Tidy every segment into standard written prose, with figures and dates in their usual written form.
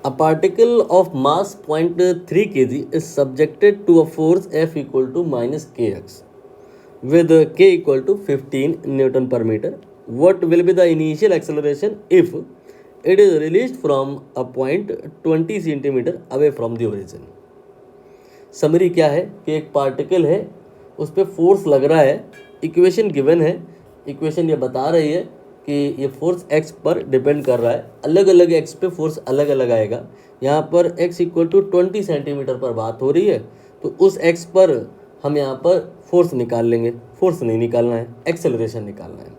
A particle of mass 0.3 kg is subjected to a force F equal to minus kx with k equal to 15 Newton per meter. What will be the initial acceleration if it is released from a point 20 centimeter away from the origin? Summary क्या है कि एक particle है, उस पर force लग रहा है, इक्वेशन गिवन है, इक्वेशन ये बता रही है कि ये फोर्स x पर डिपेंड कर रहा है, अलग अलग x पे फोर्स अलग अलग आएगा। यहाँ पर x इक्वल टू 20 सेंटीमीटर पर बात हो रही है, तो उस x पर हम यहाँ पर फोर्स निकाल लेंगे। फोर्स नहीं निकालना है, एक्सेलरेशन निकालना है।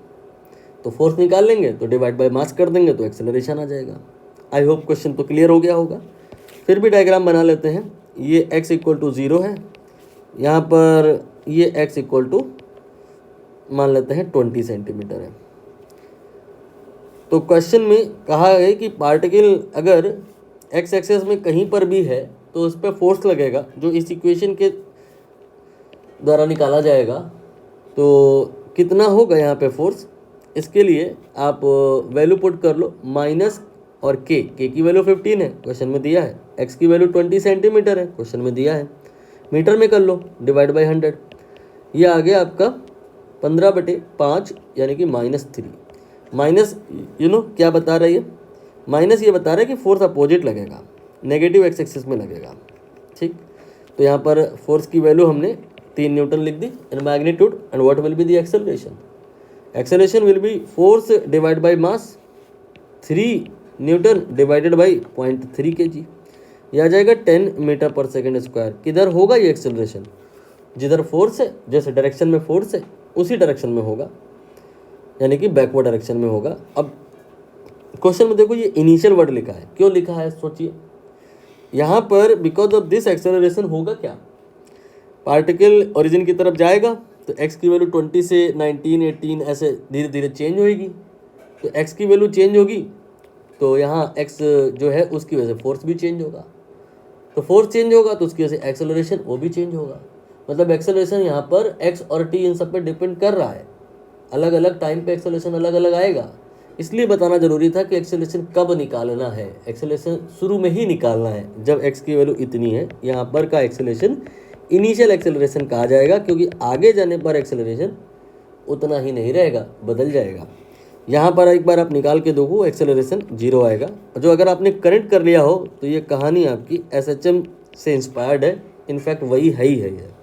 तो फोर्स निकाल लेंगे तो डिवाइड बाय मास कर देंगे तो एक्सेलरेशन आ जाएगा। आई होप क्वेश्चन तो क्लियर हो गया होगा। फिर भी डायग्राम बना लेते हैं। ये x इक्वल टू 0 है, यहाँ पर ये x इक्वल टू मान लेते हैं 20 सेंटीमीटर है। तो क्वेश्चन में कहा है कि पार्टिकल अगर x एक्सेस में कहीं पर भी है तो उस पर फोर्स लगेगा, जो इस इक्वेशन के द्वारा निकाला जाएगा। तो कितना होगा यहाँ पे फोर्स, इसके लिए आप वैल्यू पुट कर लो, माइनस और k की वैल्यू 15 है, क्वेश्चन में दिया है। x की वैल्यू 20 सेंटीमीटर है, क्वेश्चन में दिया है। मीटर में कर लो, डिवाइड बाय 100। ये आ गया आपका 15/5 यानी कि -3। माइनस क्या बता रही है, माइनस ये बता रहा है कि फोर्स अपोजिट लगेगा, नेगेटिव x एक्सिस में लगेगा। ठीक, तो यहाँ पर फोर्स की वैल्यू हमने 3 न्यूटन लिख दी in magnitude. And what will be the acceleration? Acceleration will be force divide by mass 3 newton divided by 0.3 kg। यह आ जाएगा 10 मीटर पर सेकेंड स्क्वायर। किधर होगा ये एक्सेलरेशन? जिधर फोर्स है, जैसे डायरेक्शन में फोर्स है उसी डायरेक्शन में होगा, यानी कि बैकवर्ड डायरेक्शन में होगा। अब क्वेश्चन में देखो, ये इनिशियल वर्ड लिखा है, क्यों लिखा है सोचिए। यहाँ पर बिकॉज ऑफ दिस एक्सेलरेशन होगा क्या, पार्टिकल ओरिजिन की तरफ जाएगा तो x की वैल्यू 20 से 19, 18 ऐसे धीरे धीरे चेंज होएगी। तो x की वैल्यू चेंज होगी तो यहाँ x जो है उसकी वजह से फोर्स भी चेंज होगा। तो फोर्स चेंज होगा तो उसकी वजह से एक्सेलरेशन वो भी चेंज होगा। मतलब एक्सेलरेशन यहाँ पर x और t इन सब पे डिपेंड कर रहा है। अलग अलग टाइम पे एक्सेलरेशन अलग अलग आएगा, इसलिए बताना जरूरी था कि एक्सेलरेशन कब निकालना है। एक्सेलरेशन शुरू में ही निकालना है जब x की वैल्यू इतनी है। यहाँ पर का एक्सेलरेशन इनिशियल एक्सेलरेशन कहा जाएगा, क्योंकि आगे जाने पर एक्सेलरेशन उतना ही नहीं रहेगा, बदल जाएगा। यहाँ पर एक बार आप निकाल के देखो, एक्सेलरेशन 0 आएगा। जो अगर आपने करेक्ट कर लिया हो तो ये कहानी आपकी SHM से इंस्पायर्ड है, इनफैक्ट वही है ही है।